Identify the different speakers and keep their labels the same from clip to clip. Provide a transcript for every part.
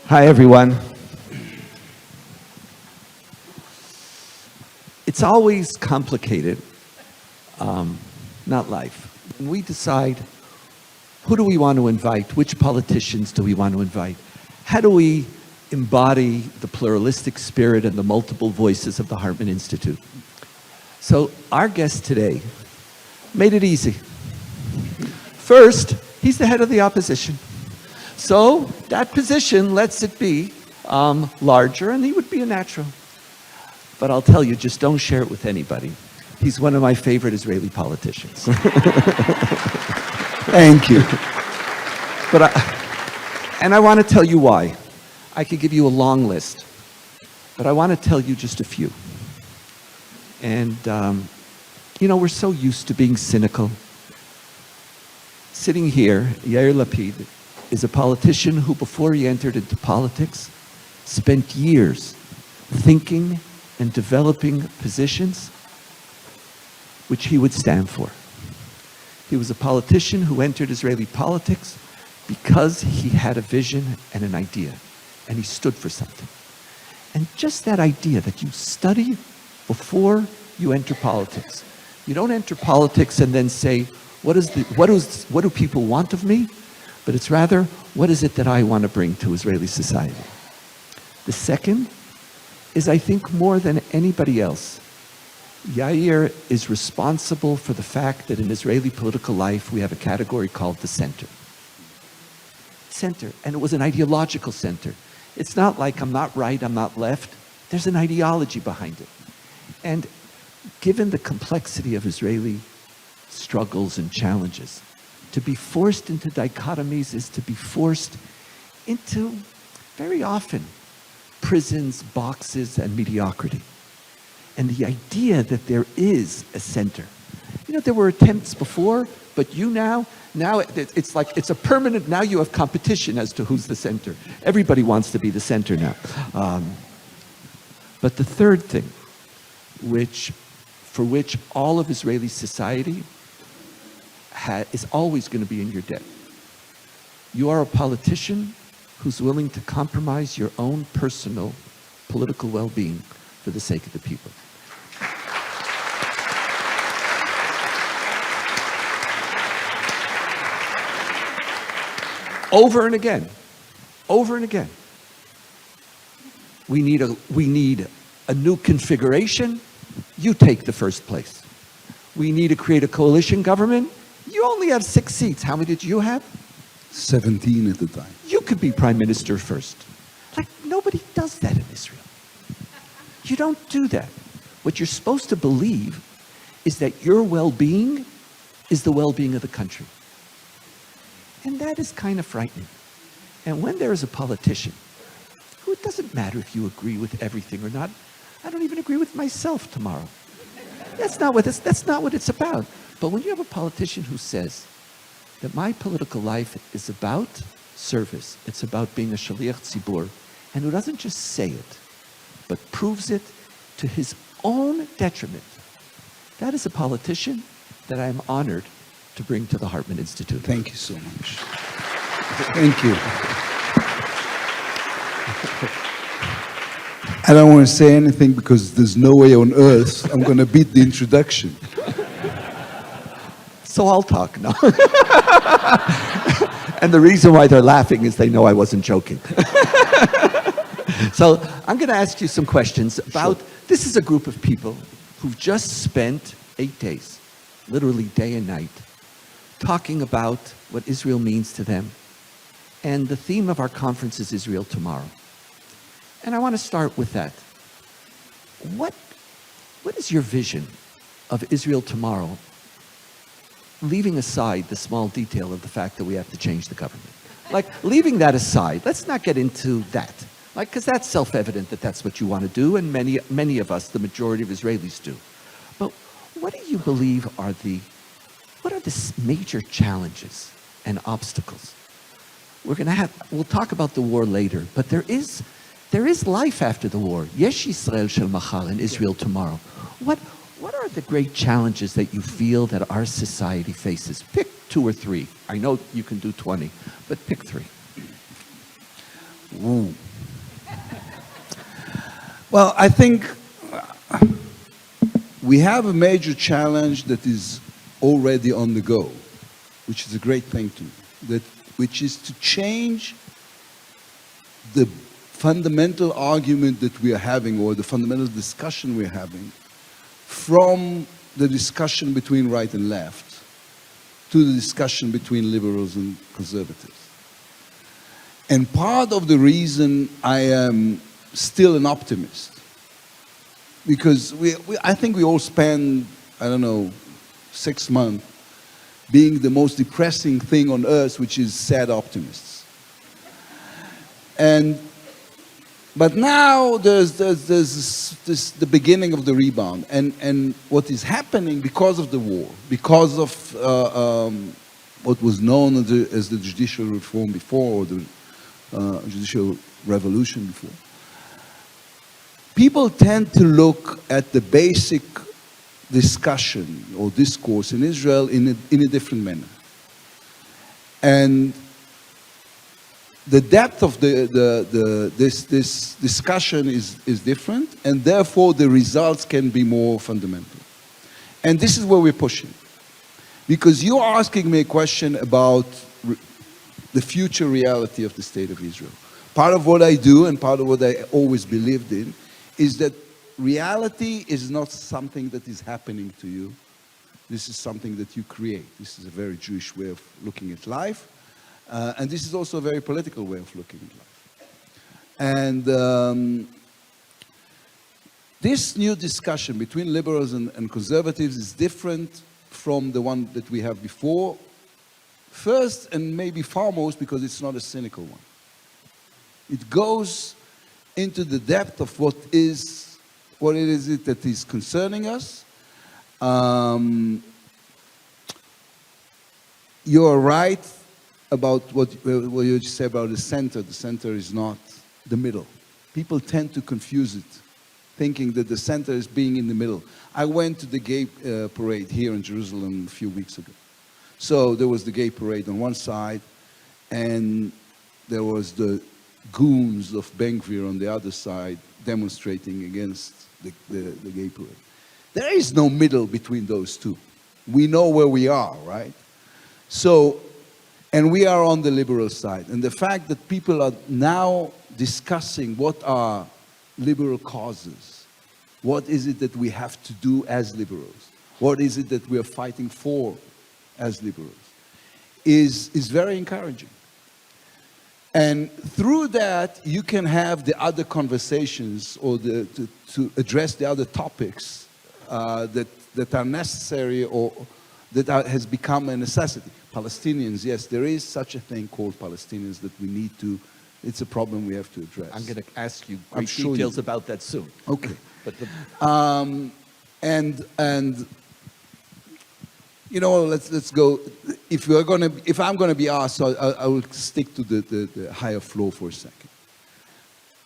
Speaker 1: Hi, everyone. It's always complicated, not life. When we decide who do we want to invite, which politicians do we want to invite, how do we embody the pluralistic spirit and the multiple voices of the Hartman Institute? So our guest today made it easy. First, he's the head of the opposition. So that position lets it be larger, and he would be a natural. But I'll tell you, just don't share it with anybody. He's one of my favorite Israeli politicians.
Speaker 2: Thank you.
Speaker 1: And I want to tell you why. I could give you a long list, but I want to tell you just a few. And, we're so used to being cynical. Sitting here, Yair Lapid is a politician who, before he entered into politics, spent years thinking and developing positions which he would stand for. He was a politician who entered Israeli politics because he had a vision and an idea, and he stood for something. And just that idea that you study before you enter politics. You don't enter politics and then say, what do people want of me? But it's rather, what is it that I want to bring to Israeli society? The second is, I think, more than anybody else, Yair is responsible for the fact that in Israeli political life, we have a category called the center. Center, and it was an ideological center. It's not like I'm not right, I'm not left. There's an ideology behind it. And given the complexity of Israeli struggles and challenges, to be forced into dichotomies is to be forced into, very often, prisons, boxes, and mediocrity. And the idea that there is a center. There were attempts before, but now it's like, it's a permanent, now you have competition as to who's the center. Everybody wants to be the center now. But the third thing, for which all of Israeli society is always going to be in your debt. You are a politician who's willing to compromise your own personal political well-being for the sake of the people. Over and again. We need a new configuration. You take the first place. We need to create a coalition government. You only have 6 seats. How many did you have?
Speaker 2: 17 at the time.
Speaker 1: You could be prime minister first. Like, nobody does that in Israel. You don't do that. What you're supposed to believe is that your well-being is the well-being of the country. And that is kind of frightening. And when there is a politician who, it doesn't matter if you agree with everything or not, I don't even agree with myself tomorrow. That's not what it's about. But when you have a politician who says that my political life is about service, it's about being a shaliach tzibur, and who doesn't just say it, but proves it to his own detriment, that is a politician that I am honored to bring to the Hartman Institute.
Speaker 2: Thank you so much. Thank you. I don't want to say anything because there's no way on earth I'm going to beat the introduction.
Speaker 1: So I'll talk now. And the reason why they're laughing is they know I wasn't joking. So I'm going to ask you some questions about, this is a group of people who've just spent 8 days, literally day and night, talking about what Israel means to them. And the theme of our conference is Israel Tomorrow. And I want to start with that. What is your vision of Israel tomorrow, leaving aside the small detail of the fact that we have to change the government? Like, leaving that aside, let's not get into that. Like, because that's self-evident that that's what you want to do, and many of us, the majority of Israelis, do. But what do you believe what are the major challenges and obstacles? We'll talk about the war later, but there is life after the war. Yesh Yisrael shel machar, in Israel tomorrow. What are the great challenges that you feel that our society faces? Pick 2 or 3. I know you can do 20, but pick 3.
Speaker 2: Ooh. Well, I think we have a major challenge that is already on the go, which is a great thing to me, which is to change the fundamental argument that we are having, or the fundamental discussion we're having, from the discussion between right and left to the discussion between liberals and conservatives. And part of the reason I am still an optimist, because I think we all spend, I don't know, 6 months being the most depressing thing on earth, which is sad optimists. But now there's the beginning of the rebound, and what is happening because of the war, because of what was known as the judicial reform before, or the judicial revolution before. People tend to look at the basic discussion or discourse in Israel in a different manner. And the depth of this discussion is different, and therefore the results can be more fundamental. And this is where we're pushing. Because you're asking me a question about the future reality of the State of Israel. Part of what I do and part of what I always believed in is that reality is not something that is happening to you. This is something that you create. This is a very Jewish way of looking at life. And this is also a very political way of looking at life. And this new discussion between liberals and conservatives is different from the one that we have before. First, and maybe foremost, because it's not a cynical one. It goes into the depth of what it is that is concerning us. You're right about what you just said about the center. The center is not the middle. People tend to confuse it, thinking that the center is being in the middle. I went to the gay parade here in Jerusalem a few weeks ago. So there was the gay parade on one side, and there was the goons of Ben Gvir on the other side demonstrating against the gay parade. There is no middle between those two. We know where we are, right? So, and we are on the liberal side. And the fact that people are now discussing what are liberal causes, what is it that we have to do as liberals, what is it that we are fighting for as liberals, is very encouraging. And through that, you can have the other conversations, or to address the other topics that are necessary, or that has become a necessity. Palestinians, yes, there is such a thing called Palestinians that we need to, it's a problem we have to address.
Speaker 1: I'm going to ask you great details about that soon.
Speaker 2: Okay.
Speaker 1: But
Speaker 2: you know, let's go. If I'm going to be asked, I will stick to the higher floor for a second.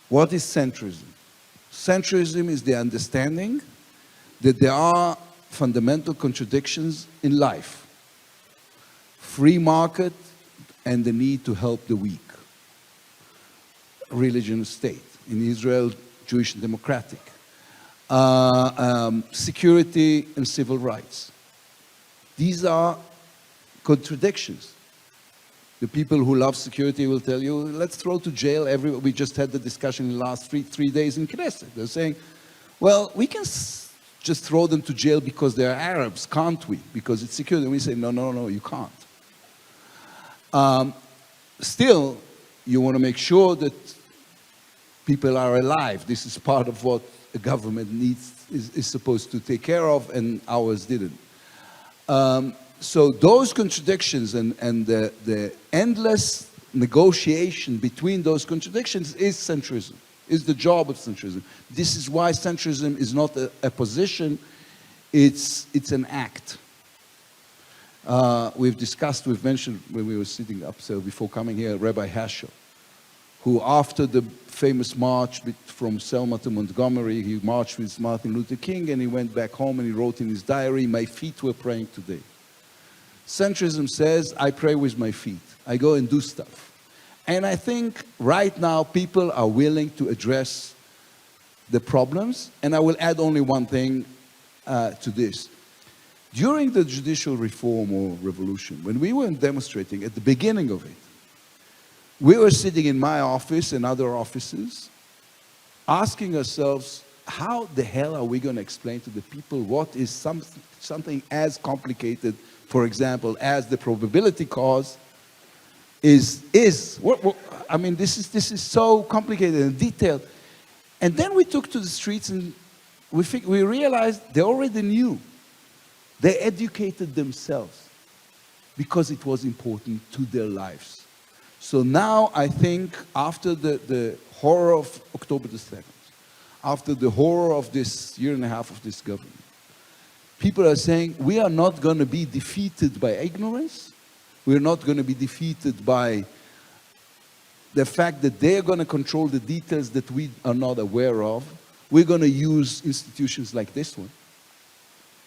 Speaker 2: What is centrism? Centrism is the understanding that there are fundamental contradictions in life. Free market and the need to help the weak. Religion state. In Israel, Jewish and democratic. Security and civil rights. These are contradictions. The people who love security will tell you, let's throw to jail everyone. We just had the discussion in the last three days in Knesset. They're saying, well, we can just throw them to jail because they're Arabs, can't we? Because it's security. And we say, no, you can't. Still, you want to make sure that people are alive. This is part of what a government is supposed to take care of, and ours didn't. So those contradictions and the endless negotiation between those contradictions is centrism, is the job of centrism. This is why centrism is not a position, it's an act. We've mentioned when we were sitting up so before coming here, Rabbi Heschel, who after the famous march from Selma to Montgomery, he marched with Martin Luther King, and he went back home and he wrote in his diary, "My feet were praying today." Centrism says, I pray with my feet. I go and do stuff. And I think right now people are willing to address the problems. And I will add only one thing to this. During the judicial reform or revolution, when we were demonstrating at the beginning of it, we were sitting in my office and other offices asking ourselves, how the hell are we going to explain to the people what is something as complicated, for example, as the probability cause is? I mean, this is so complicated and detailed. And then we took to the streets and we realized they already knew. They educated themselves because it was important to their lives. So now I think after the horror of October the 2nd, after the horror of this year and a half of this government, people are saying we are not going to be defeated by ignorance. We're not going to be defeated by the fact that they're going to control the details that we are not aware of. We're going to use institutions like this one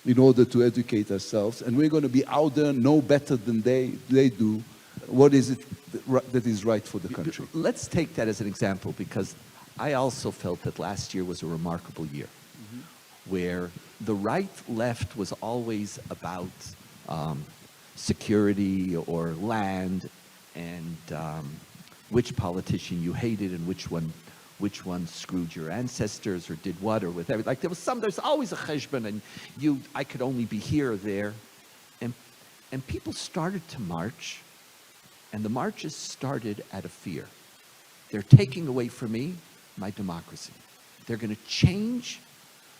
Speaker 2: in order to educate ourselves, and we're going to be out there, know better than they do what is it that is right for the country.
Speaker 1: Let's take that as an example, because I also felt that last year was a remarkable year, where the right-left was always about security or land and which politician you hated and which one screwed your ancestors or did what or whatever. Like there's always a cheshbon, and I could only be here or there. And people started to march, and the marches started out of fear. They're taking away from me my democracy. They're going to change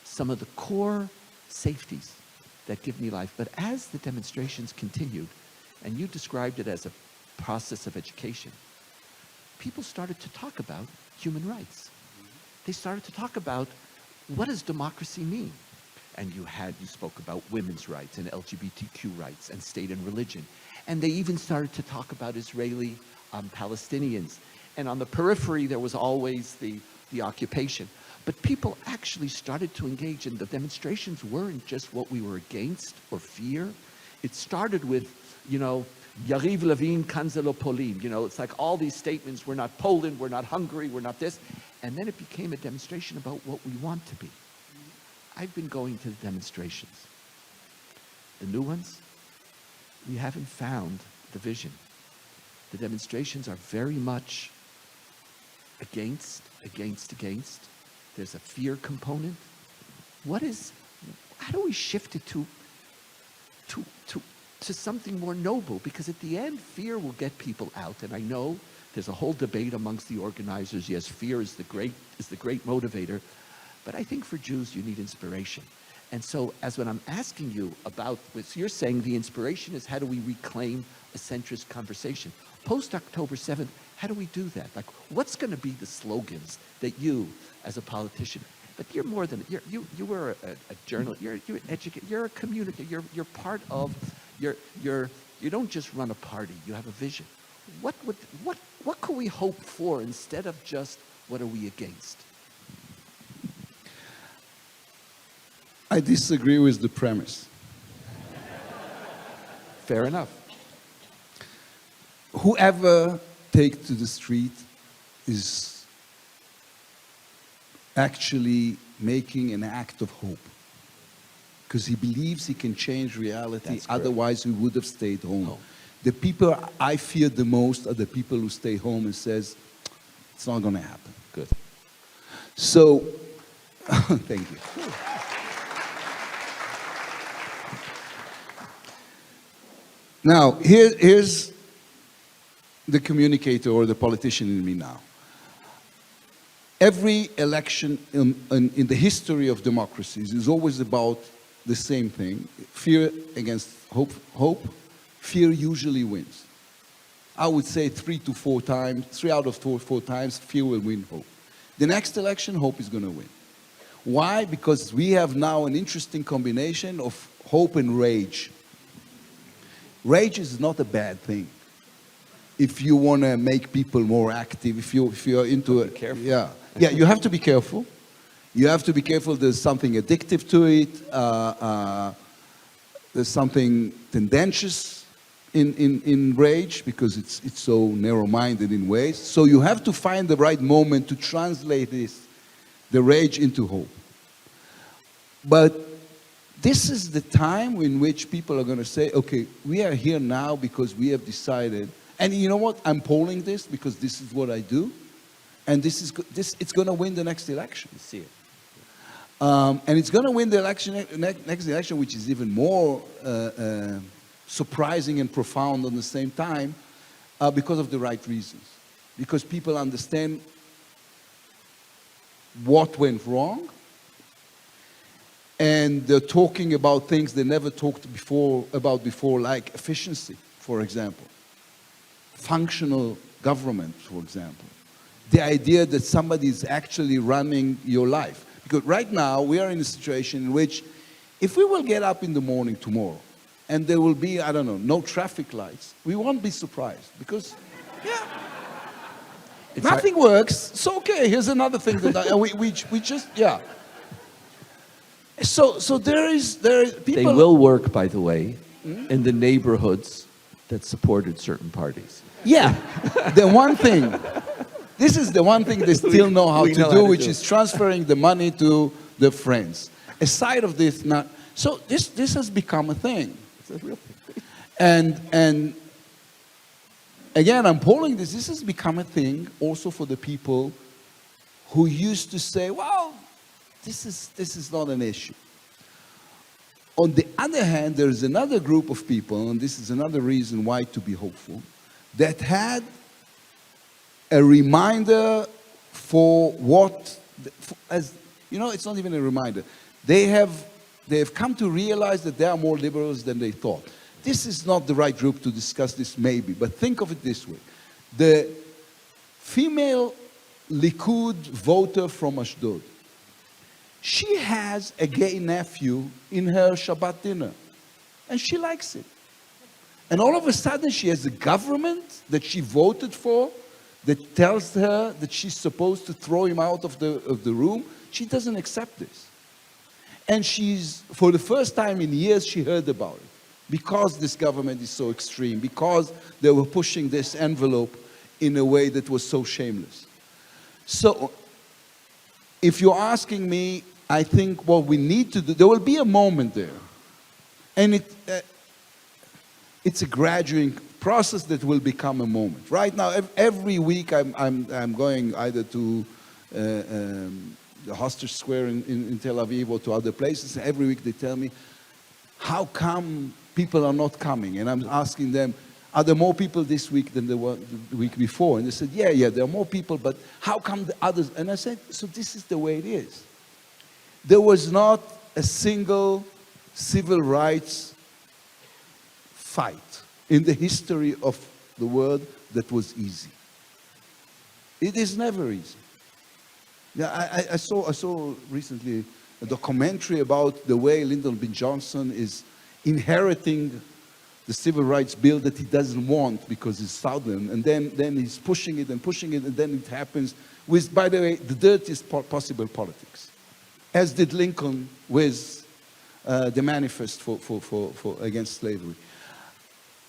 Speaker 1: some of the core safeties that give me life. But as the demonstrations continued, and you described it as a process of education, people started to talk about human rights. They started to talk about what does democracy mean? And you spoke about women's rights and LGBTQ rights and state and religion. And they even started to talk about Israeli Palestinians. And on the periphery, there was always the occupation. But people actually started to engage, and the demonstrations weren't just what we were against or fear. It started with, Yariv Levin, Kanzelo Polim. It's like all these statements, we're not Poland, we're not Hungary, we're not this. And then it became a demonstration about what we want to be. I've been going to the demonstrations. The new ones, we haven't found the vision. The demonstrations are very much against. There's a fear component. How do we shift it to something more noble? Because at the end, fear will get people out. And I know there's a whole debate amongst the organizers. Yes, fear is the great motivator. But I think for Jews, you need inspiration. And so when I'm asking you about what you're saying, the inspiration is how do we reclaim a centrist conversation? Post-October 7th, how do we do that? Like, what's going to be the slogans that you, as a politician, but you're more than, you were a journalist, you're an educator, you're a communicator, you're part of, you don't just run a party, you have a vision. What could we hope for instead of just what are we against?
Speaker 2: I disagree with the premise.
Speaker 1: Fair enough.
Speaker 2: Whoever takes to the street is actually making an act of hope, because he believes he can change reality. Otherwise he would have stayed home. The people I fear the most are the people who stay home and says, it's not going to happen.
Speaker 1: Good.
Speaker 2: So, thank you. Now, here's the communicator or the politician in me now. Every election in the history of democracies is always about the same thing: fear against hope. Fear usually wins. I would say 3 out of 4 times, fear will win hope. The next election, hope is going to win. Why? Because we have now an interesting combination of hope and rage. Rage is not a bad thing. If you want to make people more active, if you're into it, yeah, you have to be careful. You have to be careful. There's something addictive to it. There's something tendentious in rage because it's so narrow-minded in ways. So you have to find the right moment to translate the rage into hope. But this is the time in which people are going to say, okay, we are here now because we have decided, and you know what, I'm polling this because this is what I do, and it's going to win the next election.
Speaker 1: You see it.
Speaker 2: And it's going to win the next election, which is even more surprising and profound at the same time, because of the right reasons. Because people understand what went wrong, and they're talking about things they never talked about before, like efficiency, for example, functional government, for example, the idea that somebody is actually running your life. Because right now we are in a situation in which, if we will get up in the morning tomorrow and there will be, I don't know, no traffic lights, we won't be surprised because, yeah, nothing works. So okay, here's another thing that we just, yeah. So there is people.
Speaker 1: They will work, by the way, in the neighborhoods that supported certain parties.
Speaker 2: Yeah, the one thing. This is the one thing they still know how to do, which is transferring the money to the friends. Aside of this, not so. This has become a thing.
Speaker 1: It's a real thing.
Speaker 2: And again, I'm polling this. This has become a thing also for the people who used to say, "Well, this is not an issue." On the other hand, there is another group of people, and this is another reason why to be hopeful, that had a reminder for what, as you know, it's not even a reminder. They have come to realize that they are more liberals than they thought. This is not the right group to discuss this, maybe, but think of it this way. The female Likud voter from Ashdod, she has a gay nephew in her Shabbat dinner, and she likes it. And all of a sudden, she has a government that she voted for that tells her that she's supposed to throw him out of the room. She doesn't accept this. And she's, for the first time in years, she heard about it. Because this government is so extreme, because they were pushing this envelope in a way that was so shameless. So, if you're asking me, I think what we need to do, there will be a moment there. And it's a gradual process that will become a moment. Right now, every week I'm going either to the Hostage Square in Tel Aviv or to other places. Every week they tell me, how come people are not coming? And I'm asking them, are there more people this week than there were the week before? And they said, yeah, there are more people, but how come the others? And I said, so this is the way it is. There was not a single civil rights fight in the history of the world that was easy. It is never easy. Yeah, I saw recently a documentary about the way Lyndon B. Johnson is inheriting the civil rights bill that he doesn't want because it's Southern, and then he's pushing it, and then it happens with, by the way, the dirtiest possible politics, as did Lincoln with the manifest for against slavery.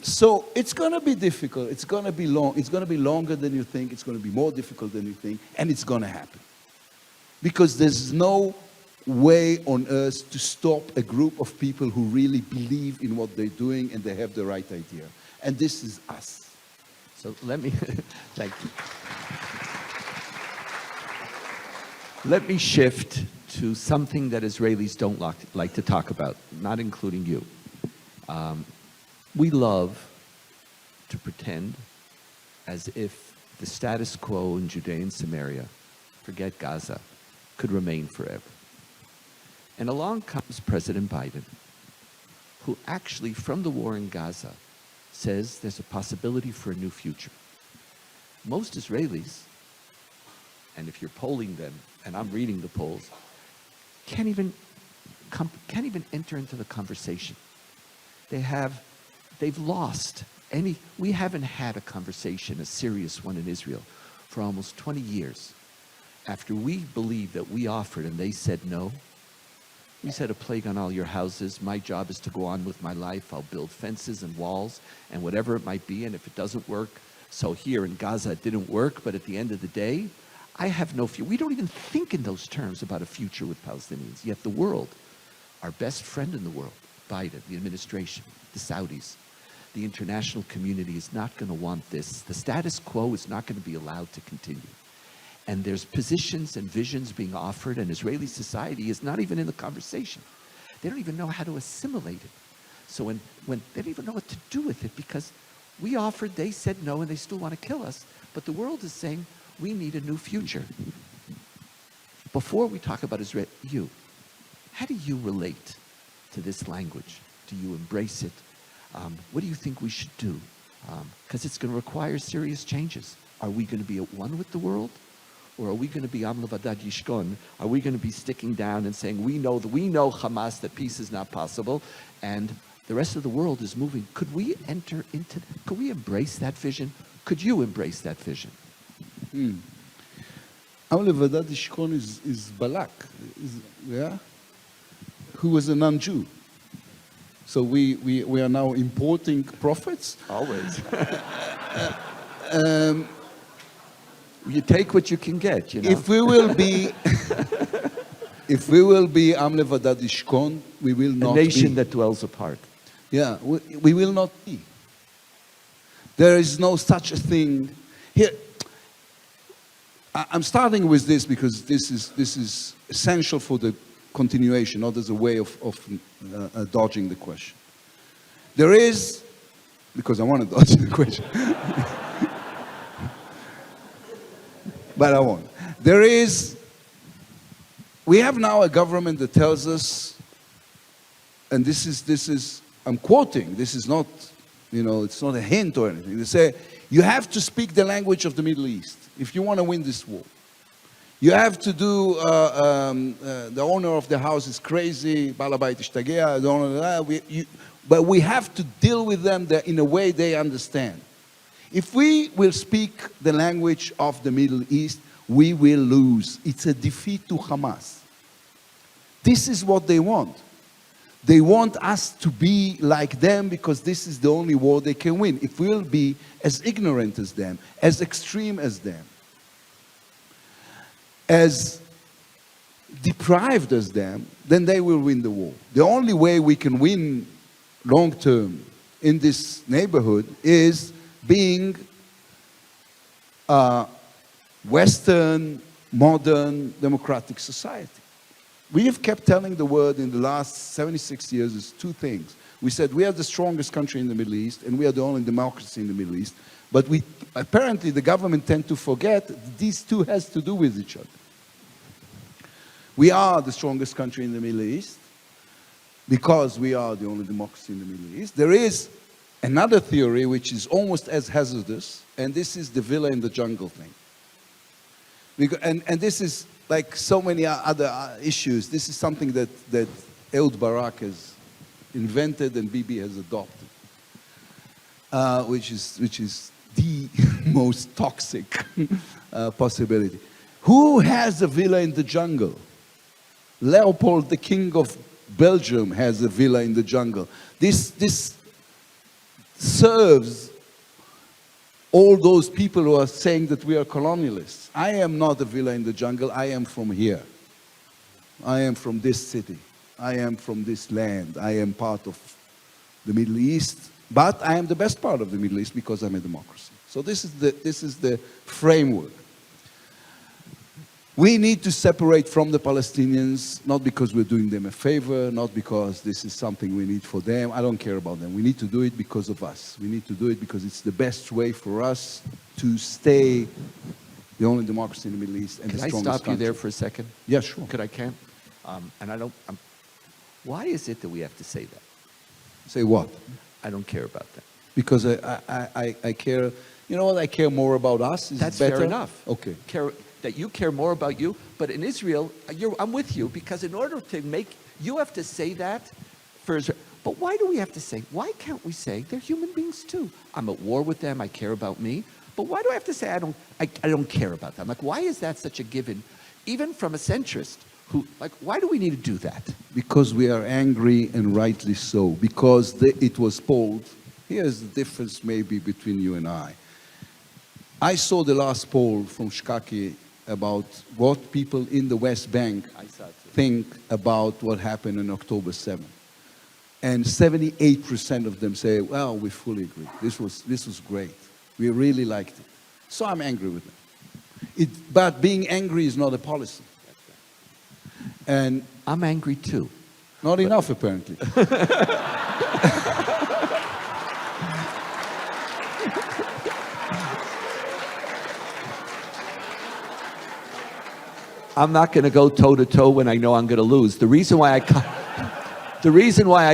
Speaker 2: So it's going to be difficult. It's going to be long. It's going to be longer than you think. It's going to be more difficult than you think, and it's going to happen. Because there's no way on earth to stop a group of people who really believe in what they're doing and they have the right idea. And this is us.
Speaker 1: So let me, thank you. Let me shift to something that Israelis don't like to talk about, not including you. We love to pretend as if the status quo in Judea and Samaria, forget Gaza, could remain forever. And along comes President Biden, who actually, from the war in Gaza, says there's a possibility for a new future. Most Israelis, and if you're polling them, and I'm reading the polls, can't even enter into the conversation. They've lost any, we haven't had a conversation, a serious one in Israel, for almost 20 years. After we believed that we offered and they said no, He said, a plague on all your houses. My job is to go on with my life. I'll build fences and walls and whatever it might be. And if it doesn't work, so here in Gaza it didn't work, but at the end of the day, I have no future. We don't even think in those terms about a future with Palestinians. Yet the world, our best friend in the world, Biden, the administration, the Saudis, the international community is not going to want this. The status quo is not going to be allowed to continue. And there's positions and visions being offered, and Israeli society is not even in the conversation. They don't even know how to assimilate it. So when they don't even know what to do with it, because we offered, they said no, and they still want to kill us. But the world is saying, we need a new future. Before we talk about Israel, how do you relate to this language? Do you embrace it? What do you think we should do? Because it's going to require serious changes. Are we going to be at one with the world? Or are we going to be Am Levadad Yishkon? Are we going to be sticking down and saying, we know Hamas, that peace is not possible, and the rest of the world is moving? Could we could we embrace that vision? Could you embrace that vision?
Speaker 2: Am Levadad Yishkon is Balak, yeah? Who was a non-Jew. So we are now importing prophets?
Speaker 1: Always. You take what you can get, you know.
Speaker 2: If we will be Am Levadad Yishkon, we will not be.
Speaker 1: A nation that dwells apart.
Speaker 2: Yeah, we will not be. There is no such a thing. Here, I'm starting with this because this is essential for the continuation, not as a way of dodging the question. There is, because I want to dodge the question. But I won't. We have now a government that tells us, and this is, I'm quoting, this is not, it's not a hint or anything. They say, you have to speak the language of the Middle East if you want to win this war. You have to do, the owner of the house is crazy, Balabait Ishtagea, but we have to deal with them in a way they understand. If we will speak the language of the Middle East, we will lose. It's a defeat to Hamas. This is what they want. They want us to be like them because this is the only war they can win. If we'll be as ignorant as them, as extreme as them, as deprived as them, then they will win the war. The only way we can win long term in this neighborhood is being a Western, modern, democratic society. We have kept telling the word in the last 76 years is two things. We said we are the strongest country in the Middle East and we are the only democracy in the Middle East. But apparently the government tend to forget that these two has to do with each other. We are the strongest country in the Middle East because we are the only democracy in the Middle East. There is another theory which is almost as hazardous, and this is the villa in the jungle thing. And this is like so many other issues. This is something that Ehud Barak has invented and Bibi has adopted, which is the most toxic possibility. Who has a villa in the jungle? Leopold, the King of Belgium, has a villa in the jungle. This serves all those people who are saying that we are colonialists. I am not a villa in the jungle. I am from here. I am from this city. I am from this land. I am part of the Middle East, but I am the best part of the Middle East because I'm a democracy. So this is the framework. We need to separate from the Palestinians, not because we're doing them a favor, not because this is something we need for them. I don't care about them. We need to do it because of us. We need to do it because it's the best way for us to stay the only democracy in the Middle East and the strongest country. Can I stop you
Speaker 1: there for a second?
Speaker 2: Yeah, sure.
Speaker 1: Could I? Why is it that we have to say that?
Speaker 2: Say what?
Speaker 1: I don't care about that.
Speaker 2: Because I care. You know what? I care more about us. Is
Speaker 1: That's
Speaker 2: better?
Speaker 1: Fair enough.
Speaker 2: Okay.
Speaker 1: That you care more about you, but in Israel, I'm with you, because in order to you have to say that for Israel. But why do we have to say? Why can't we say they're human beings too? I'm at war with them. I care about me. But why do I have to say I don't care about them? Like, why is that such a given, even from a centrist why do we need to do that?
Speaker 2: Because we are angry, and rightly so. Because it was polled. Here's the difference maybe between you and I. I saw the last poll from Shkaki about what people in the West Bank think about what happened on October 7th. And 78% of them say, well, we fully agree. This was great. We really liked it. So I'm angry with them. But being angry is not a policy. And
Speaker 1: I'm angry too.
Speaker 2: Not enough, apparently.
Speaker 1: I'm not going to go toe-to-toe when I know I'm going to lose. The reason why I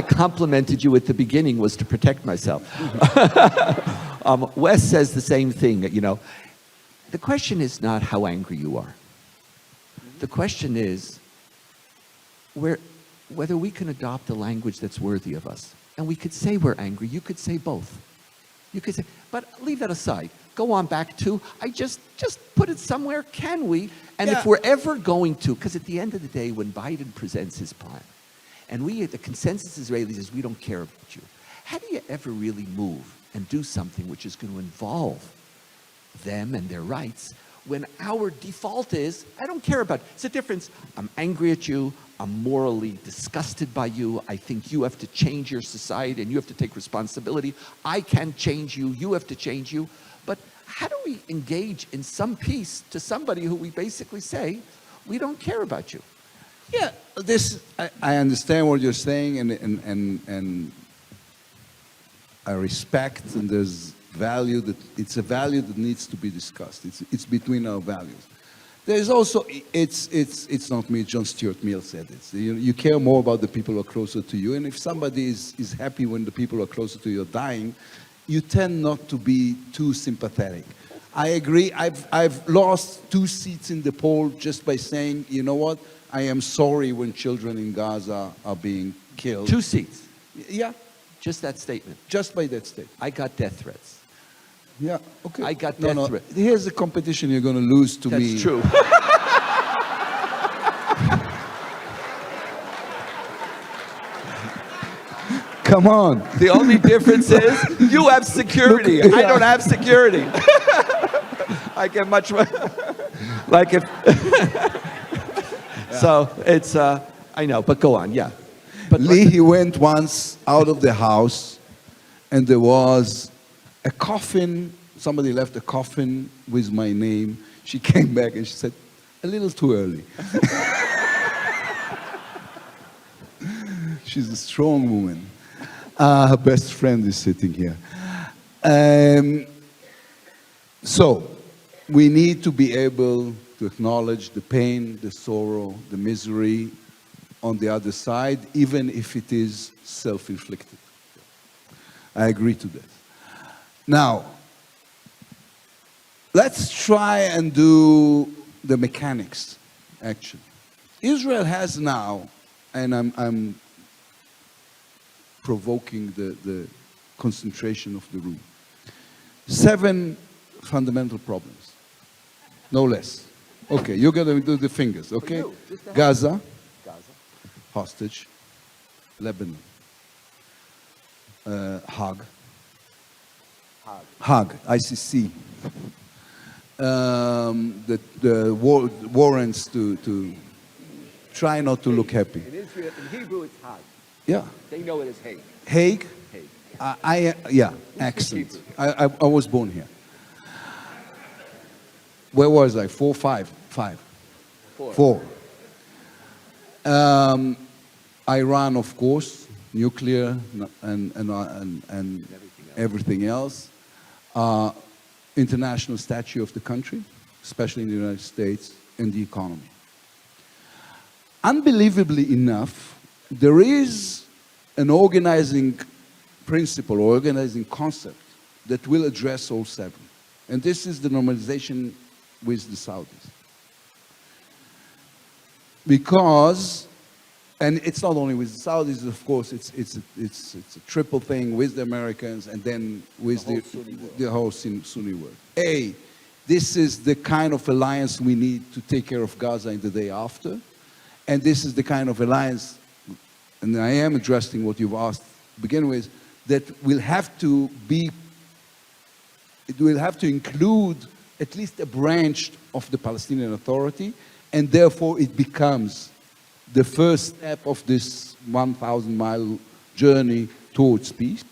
Speaker 1: complimented you at the beginning was to protect myself. Wes says the same thing. You know, the question is not how angry you are. The question is whether we can adopt a language that's worthy of us. And we could say we're angry. You could say both. You could say, but leave that aside. Go on back to, I just put it somewhere, can we? And if we're ever going to, because at the end of the day, when Biden presents his plan, and the consensus Israelis is we don't care about you, how do you ever really move and do something which is going to involve them and their rights when our default is, I don't care about it. It's a difference. I'm angry at you. I'm morally disgusted by you. I think you have to change your society and you have to take responsibility. I can't change you. You have to change you. But how do we engage in some peace to somebody who we basically say, we don't care about you?
Speaker 2: Yeah, I understand what you're saying, and I respect, and there's value that it's a value that needs to be discussed. It's between our values. There's also it's not me. John Stuart Mill said it. You care more about the people who are closer to you, and if somebody is happy when the people who are closer to you are dying, you tend not to be too sympathetic. I agree. I've lost 2 seats in the poll just by saying, you know what? I am sorry when children in Gaza are being killed.
Speaker 1: 2 seats.
Speaker 2: Yeah.
Speaker 1: Just that statement.
Speaker 2: Just by that statement.
Speaker 1: I got death threats.
Speaker 2: Yeah, okay.
Speaker 1: I got death threats.
Speaker 2: Here's a competition you're going to lose to me.
Speaker 1: That's true.
Speaker 2: Come on.
Speaker 1: The only difference is you have security.
Speaker 2: Look, yeah.
Speaker 1: I don't have security. I get much more. Like if. So it's, I know, but go on, yeah. But
Speaker 2: Lee, he went once out of the house and there was a coffin. Somebody left a coffin with my name. She came back and she said, a little too early. She's a strong woman. Her best friend is sitting here. So, we need to be able to acknowledge the pain, the sorrow, the misery on the other side, even if it is self-inflicted. I agree to that. Now, let's try and do the mechanics, actually. Israel has now, and I'm provoking the concentration of the room, 7 fundamental problems, no less. Okay, you're going to do the fingers, okay? Gaza, hostage, Lebanon, Hague, ICC, the warrants to try not to look happy.
Speaker 1: In Israel, in Hebrew, it's Hague.
Speaker 2: Yeah.
Speaker 1: They know it as Hague.
Speaker 2: Hague?
Speaker 1: Hague.
Speaker 2: Yeah, excellent. I was born here. Where was I? 4, 5? 5. 4. Iran, of course, nuclear and everything else. International stature of the country, especially in the United States, and the economy. Unbelievably enough, there is an organizing principle, or organizing concept that will address all 7. And this is the normalization with the Saudis. Because, and it's not only with the Saudis, of course, it's a triple thing with the Americans and then with the whole Sunni world. This is the kind of alliance we need to take care of Gaza in the day after. And this is the kind of alliance, and I am addressing what you've asked to begin with, that will have to be, it will have to include at least a branch of the Palestinian Authority, and therefore it becomes the first step of this 1,000-mile journey towards peace.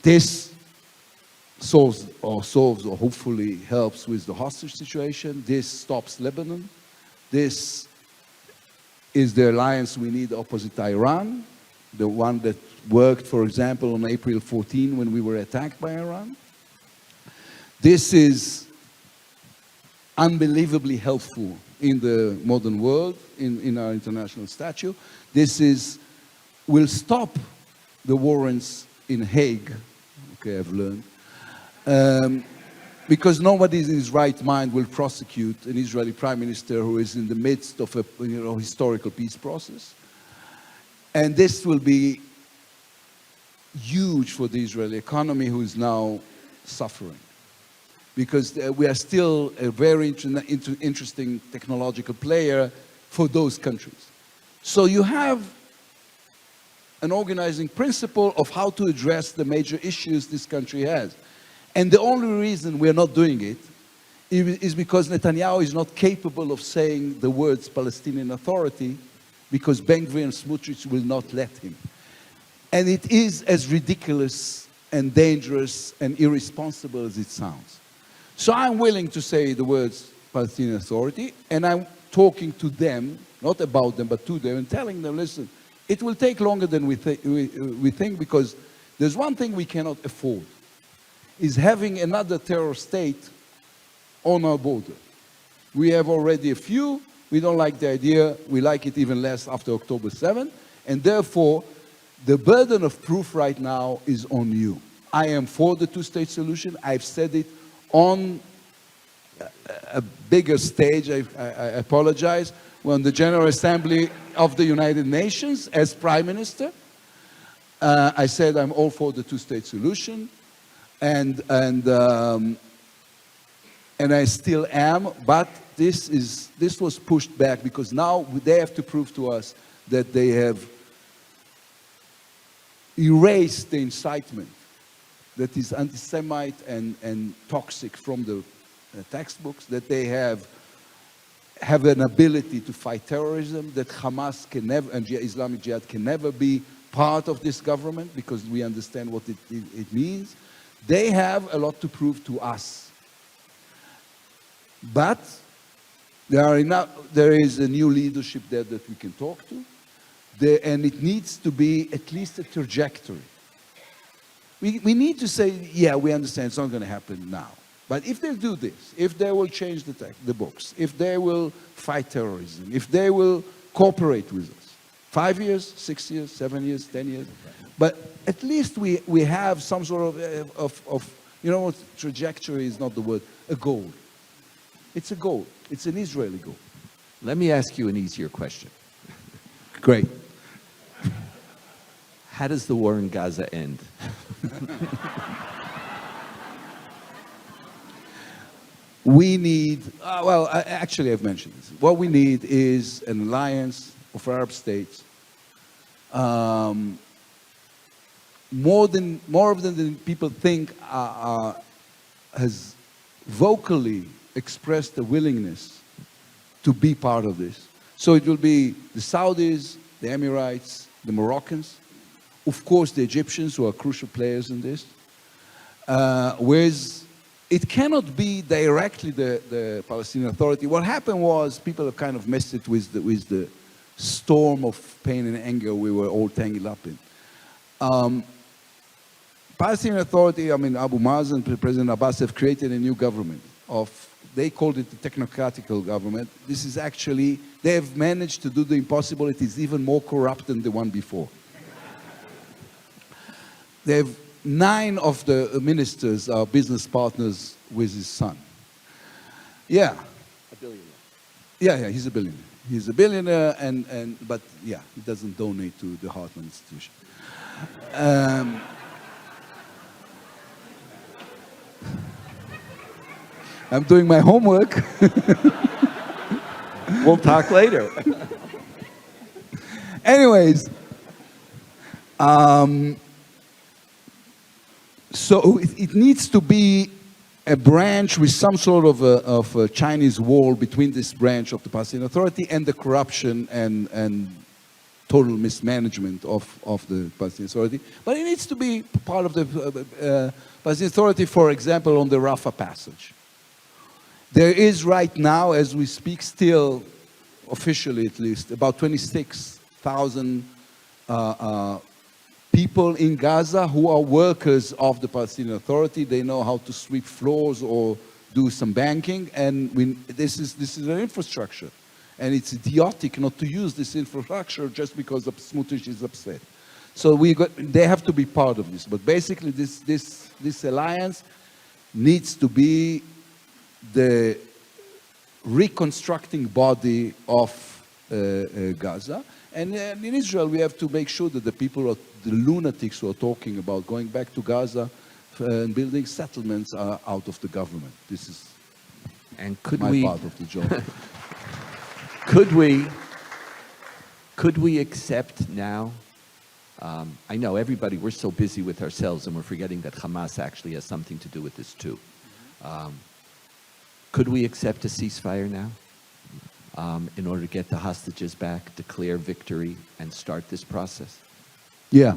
Speaker 2: This solves or hopefully helps with the hostage situation. This stops Lebanon. This is the alliance we need opposite Iran, the one that worked, for example, on April 14 when we were attacked by Iran. This is unbelievably helpful in the modern world, in our international statute. This will stop the warrants in Hague, okay, I've learned, because nobody in his right mind will prosecute an Israeli prime minister who is in the midst of a historical peace process. And this will be huge for the Israeli economy, who is now suffering. Because we are still a very interesting technological player for those countries. So you have an organizing principle of how to address the major issues this country has. And the only reason we're not doing it is because Netanyahu is not capable of saying the words Palestinian Authority, because Ben-Gvir and Smotrich will not let him. And it is as ridiculous and dangerous and irresponsible as it sounds. So I'm willing to say the words Palestinian Authority, and I'm talking to them, not about them, but to them, and telling them, listen, it will take longer than we think, because there's one thing we cannot afford, is having another terror state on our border. We have already a few. We don't like the idea. We like it even less after October 7th. And therefore, the burden of proof right now is on you. I am for the two-state solution. I've said it on a bigger stage. I apologize. We're on the General Assembly of the United Nations as Prime Minister. I said I'm all for the two-state solution. And I still am, but this was pushed back because now they have to prove to us that they have erased the incitement that is anti-Semite and toxic from the textbooks, that they have an ability to fight terrorism, that Hamas can never, and Islamic Jihad can never be part of this government because we understand what it means. They have a lot to prove to us. But there is a new leadership there that we can talk to, and it needs to be at least a trajectory. We need to say, yeah, we understand it's not going to happen now. But if they do this, if they will change the books, if they will fight terrorism, if they will cooperate with us, 5 years, 6 years, 7 years, 10 years, but at least we have some sort of you know what, trajectory is not the word, a goal. It's a goal. It's an Israeli goal.
Speaker 1: Let me ask you an easier question.
Speaker 2: Great.
Speaker 1: How does the war in Gaza end?
Speaker 2: We need, well, actually I've mentioned this. What we need is an alliance of Arab states, more than people think, has vocally expressed the willingness to be part of this. So it will be the Saudis, the Emirates, the Moroccans, of course the Egyptians, who are crucial players in this, whereas it cannot be directly the Palestinian Authority. What happened was people have kind of messed it with the storm of pain and anger we were all tangled up in. Palestinian Authority, I mean, Abu Mazen, President Abbas have created a new government they called it the technocratical government. This is actually, they have managed to do the impossible. It is even more corrupt than the one before. They have 9 of the ministers are business partners with his son. Yeah.
Speaker 1: A billionaire.
Speaker 2: Yeah, he's a billionaire. He's a billionaire, but yeah, he doesn't donate to the Hartman institution. I'm doing my homework.
Speaker 1: We'll talk later.
Speaker 2: Anyways, so it needs to be a branch with some sort of a Chinese wall between this branch of the Palestinian Authority and the corruption and total mismanagement of the Palestinian Authority. But it needs to be part of the Palestinian Authority, for example, on the Rafah passage. There is right now, as we speak, still, officially at least, about 26,000 people in Gaza who are workers of the Palestinian Authority. They know how to sweep floors or do some banking, and this is an infrastructure. And it's idiotic not to use this infrastructure just because Smutrich is upset. So they have to be part of this. But basically, this alliance needs to be the reconstructing body of Gaza. And in Israel, we have to make sure that the lunatics who are talking about going back to Gaza and building settlements are out of the government. This is my part of the job.
Speaker 1: Could we accept now? I know everybody, we're so busy with ourselves and we're forgetting that Hamas actually has something to do with this too. Could we accept a ceasefire now in order to get the hostages back, declare victory, and start this process?
Speaker 2: Yeah.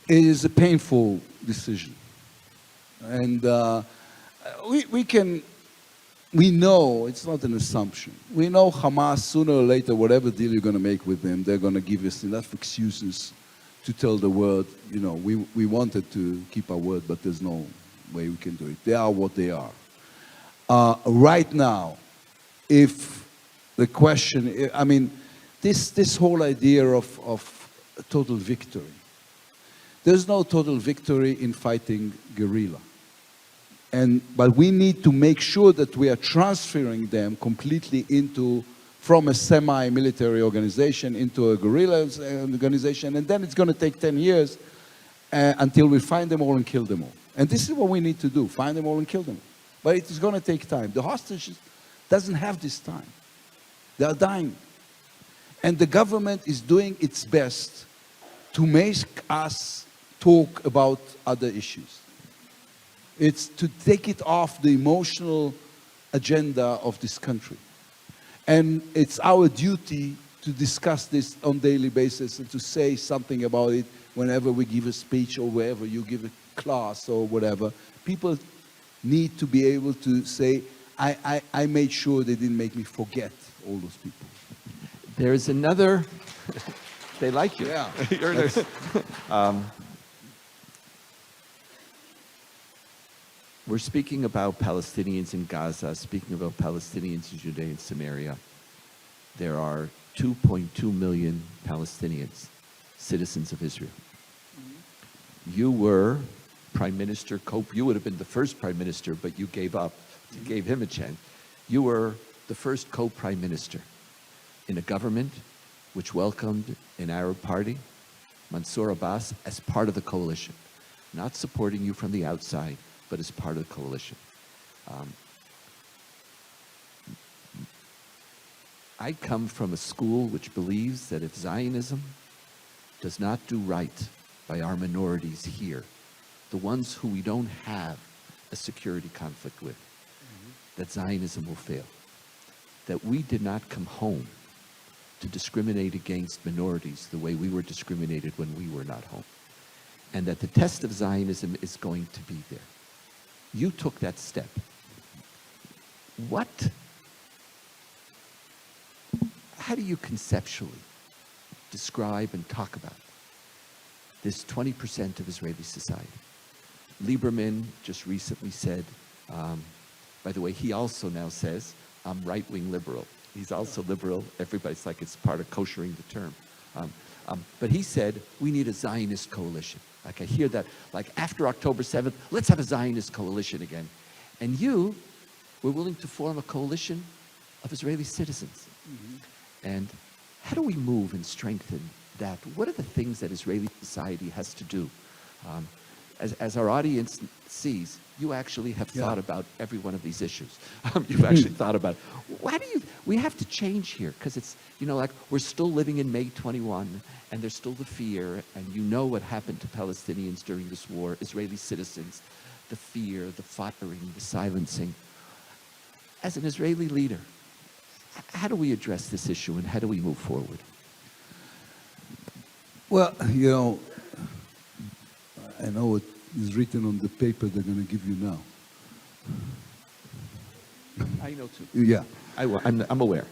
Speaker 2: It is a painful decision. And we know, it's not an assumption, we know Hamas, sooner or later, whatever deal you're going to make with them, they're going to give us enough excuses to tell the world, we wanted to keep our word, but there's no way we can do it. They are what they are. Right now, if the question, I mean, this whole idea of total victory, there's no total victory in fighting guerrilla. But we need to make sure that we are transferring them completely from a semi-military organization into a guerrilla organization, and then it's going to take 10 years until we find them all and kill them all. And this is what we need to do, find them all and kill them all. But it is going to take time. The hostage doesn't have this time. They are dying. And the government is doing its best to make us talk about other issues. It's to take it off the emotional agenda of this country. And it's our duty to discuss this on a daily basis and to say something about it whenever we give a speech or wherever you give a class or whatever. People need to be able to say, I made sure they didn't make me forget all those people.
Speaker 1: There's another, they like you.
Speaker 2: Yeah.
Speaker 1: We're speaking about Palestinians in Gaza, speaking about Palestinians in Judea and Samaria. There are 2.2 million Palestinians, citizens of Israel. Mm-hmm. You were Prime Minister Cope. You would have been the first Prime Minister, but you gave up. You gave him a chance. You were the first co-Prime Minister in a government which welcomed an Arab party, Mansour Abbas, as part of the coalition, not supporting you from the outside, but as part of the coalition. I come from a school which believes that if Zionism does not do right by our minorities here, the ones who we don't have a security conflict with, that Zionism will fail. That we did not come home to discriminate against minorities the way we were discriminated when we were not home. And that the test of Zionism is going to be there. You took that step. How do you conceptually describe and talk about this 20% of Israeli society? Lieberman just recently said, by the way, he also now says, I'm right-wing liberal. He's also liberal. Everybody's like, it's part of koshering the term. But he said, we need a Zionist coalition. Like I hear that, like after October 7th, let's have a Zionist coalition again. And you were willing to form a coalition of Israeli citizens. Mm-hmm. And how do we move and strengthen that? What are the things that Israeli society has to do? as our audience sees, you actually have thought about every one of these issues. You've actually thought about, we have to change here, because it's, like we're still living in May 21, and there's still the fear, and you know what happened to Palestinians during this war, Israeli citizens, the fear, the firing, the silencing. As an Israeli leader, how do we address this issue, and how do we move forward?
Speaker 2: Well, I know what is written on the paper they're going to give you now.
Speaker 1: I know too.
Speaker 2: Yeah.
Speaker 1: I'm aware.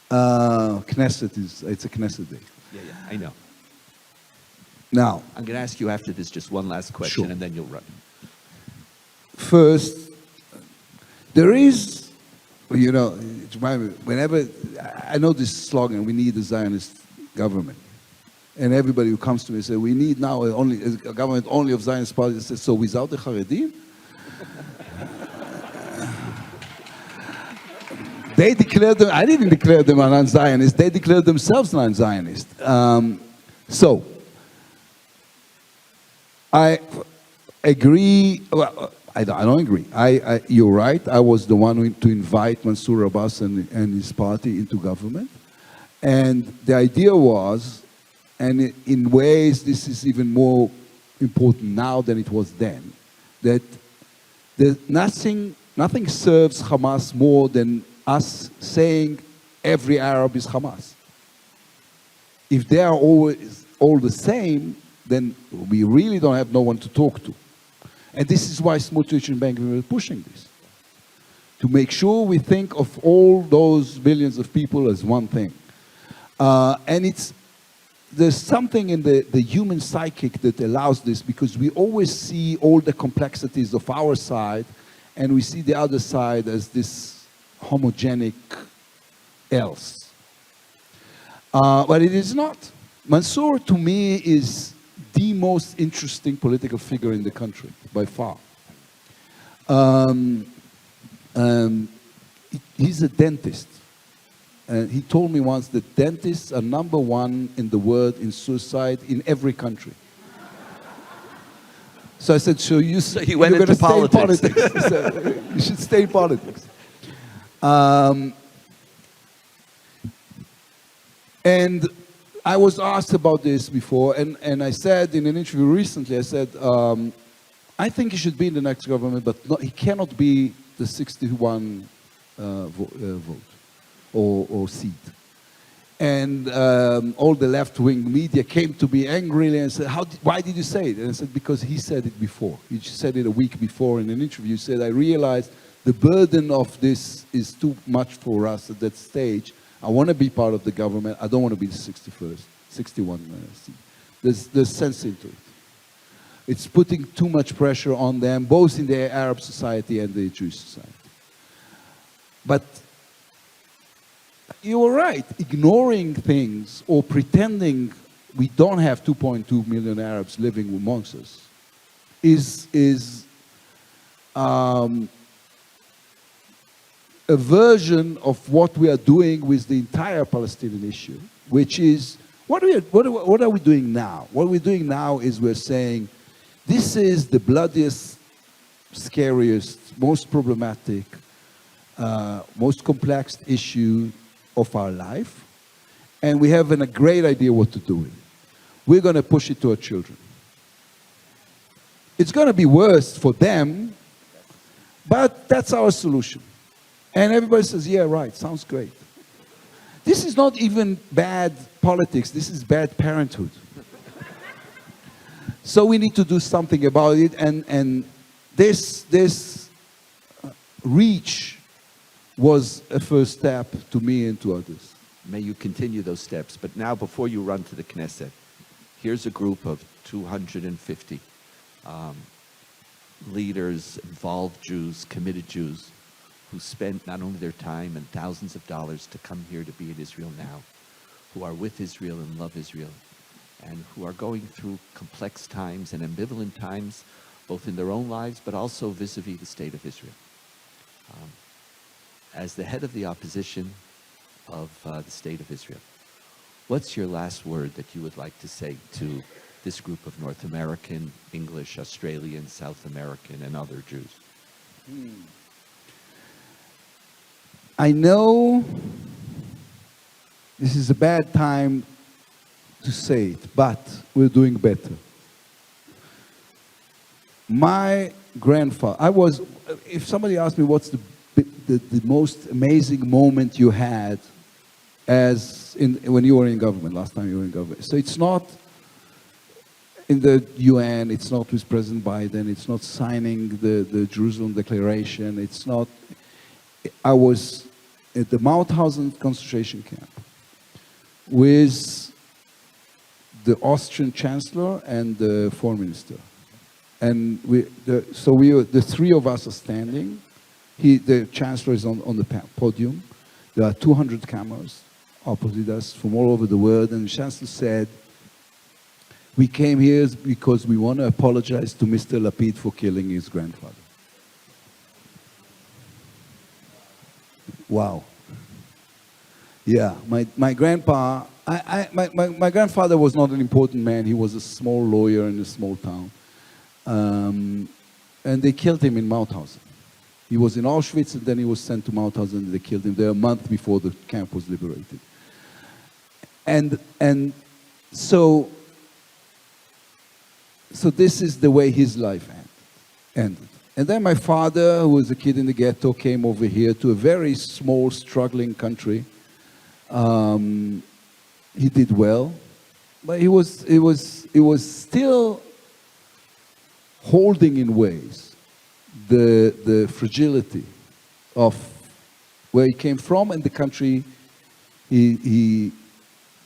Speaker 2: Knesset it's a Knesset day.
Speaker 1: Yeah, I know.
Speaker 2: Now,
Speaker 1: I'm going to ask you after this just one last question,
Speaker 2: Sure.
Speaker 1: and then you'll run.
Speaker 2: first, there is, whenever, I know this slogan, we need a Zionist government. And everybody who comes to me says, we need now a government only of Zionist parties. I said, so without the Haredim? They declared them, I didn't declare them non-Zionist, they declared themselves non-Zionist. So, I agree, well, I don't agree. You're right, I was the one to invite Mansour Abbas and his party into government. And the idea was, and in ways this is even more important now than it was then, that nothing serves Hamas more than us saying every Arab is Hamas. If they are all the same, then we really don't have no one to talk to. And this is why Smotrich and Ben-Gvir were pushing this. To make sure we think of all those billions of people as one thing. And there's something in the human psychic that allows this, because we always see all the complexities of our side, and we see the other side as this homogenic else. But it is not. Mansour, to me, is the most interesting political figure in the country, by far. He's a dentist. And he told me once that dentists are #1 in the world in suicide in every country. So I said, so you say
Speaker 1: he went
Speaker 2: you're
Speaker 1: into
Speaker 2: going to
Speaker 1: politics.
Speaker 2: stay in politics. He said, you should stay in politics. And I was asked about this before, and I said in an interview recently, I said, I think he should be in the next government, but he cannot be the 61 vote or seat. And all the left-wing media came to me angrily and said, why did you say it? And I said, because he said it before. He just said it a week before in an interview. He said, I realized the burden of this is too much for us at that stage. I want to be part of the government. I don't want to be the 61 seat. There's sense into it. It's putting too much pressure on them, both in the Arab society and the Jewish society. But you were right. Ignoring things or pretending we don't have 2.2 million Arabs living amongst us is a version of what we are doing with the entire Palestinian issue, which is, what are we doing now? What we're doing now is we're saying, this is the bloodiest, scariest, most problematic, most complex issue of our life, and we have a great idea what to do with it. We're going to push it to our children. It's going to be worse for them, but that's our solution. And everybody says, yeah, right, sounds great. This is not even bad politics, this is bad parenthood. So we need to do something about it, and this reach was a first step to me and to others.
Speaker 1: May you continue those steps. But now, before you run to the Knesset, here's a group of 250 leaders, involved Jews, committed Jews, who spent not only their time and thousands of dollars to come here to be in Israel now, who are with Israel and love Israel, and who are going through complex times and ambivalent times, both in their own lives, but also vis-a-vis the state of Israel. As the head of the opposition of the state of Israel, what's your last word that you would like to say to this group of North American, English, Australian, South American, and other Jews?
Speaker 2: I know this is a bad time to say it, but we're doing better. My grandfather, if somebody asked me what's the most amazing moment you had when you were in government, last time you were in government. So it's not in the UN, it's not with President Biden, it's not signing the Jerusalem Declaration, it's not, I was at the Mauthausen concentration camp with the Austrian Chancellor and the Foreign Minister. And the three of us are standing. The Chancellor is on the podium. There are 200 cameras opposite us from all over the world. And the Chancellor said, we came here because we want to apologize to Mr. Lapid for killing his grandfather. Wow. Yeah, my grandpa, my grandfather was not an important man. He was a small lawyer in a small town. And they killed him in Mauthausen. He was in Auschwitz, and then he was sent to Mauthausen, and they killed him there a month before the camp was liberated. And so this is the way his life ended. And then my father, who was a kid in the ghetto, came over here to a very small, struggling country. He did well, but he was still holding in ways the fragility of where he came from and the country he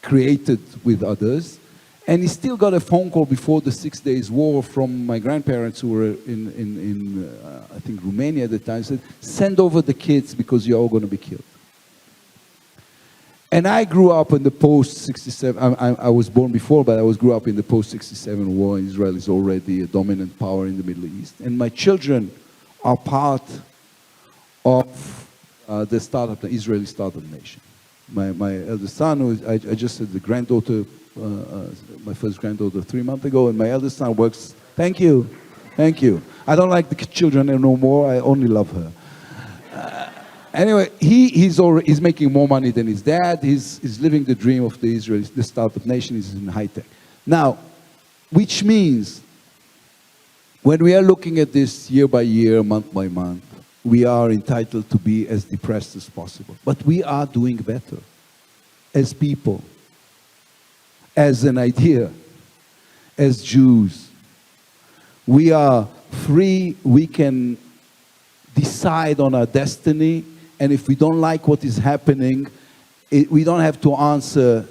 Speaker 2: created with others. And he still got a phone call before the 6 Days War from my grandparents who were in I think, Romania at the time, said, send over the kids because you're all going to be killed. And I grew up in the post-67, I was born before, but I grew up in the post-67 war. Israel is already a dominant power in the Middle East. And my children are part of the Israeli startup nation. My eldest son, I just had the granddaughter, my first granddaughter 3 months ago, and my eldest son works, thank you. I don't like the children no more, I only love her. Anyway, he's making more money than his dad. He's living the dream of the startup nation. He's in high tech. Now, which means when we are looking at this year by year, month by month, we are entitled to be as depressed as possible. But we are doing better as people, as an idea, as Jews. We are free. We can decide on our destiny. And if we don't like what is happening, we don't have to answer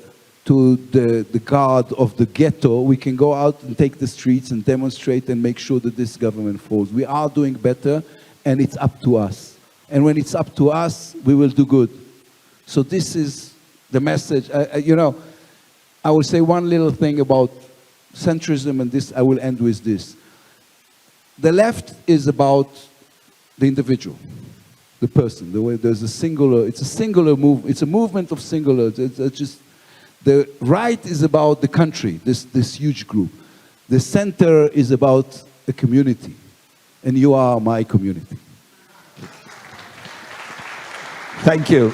Speaker 2: to the guard of the ghetto. We can go out and take the streets and demonstrate and make sure that this government falls. We are doing better, and it's up to us. And when it's up to us, we will do good. So this is the message. I will say one little thing about centrism, and this I will end with this. The left is about the individual, the person. The way there's a singular, it's a singular move. It's a movement of singulars. It's just the right is about the country, this huge group. The center is about a community, and you are my community.
Speaker 1: Thank you.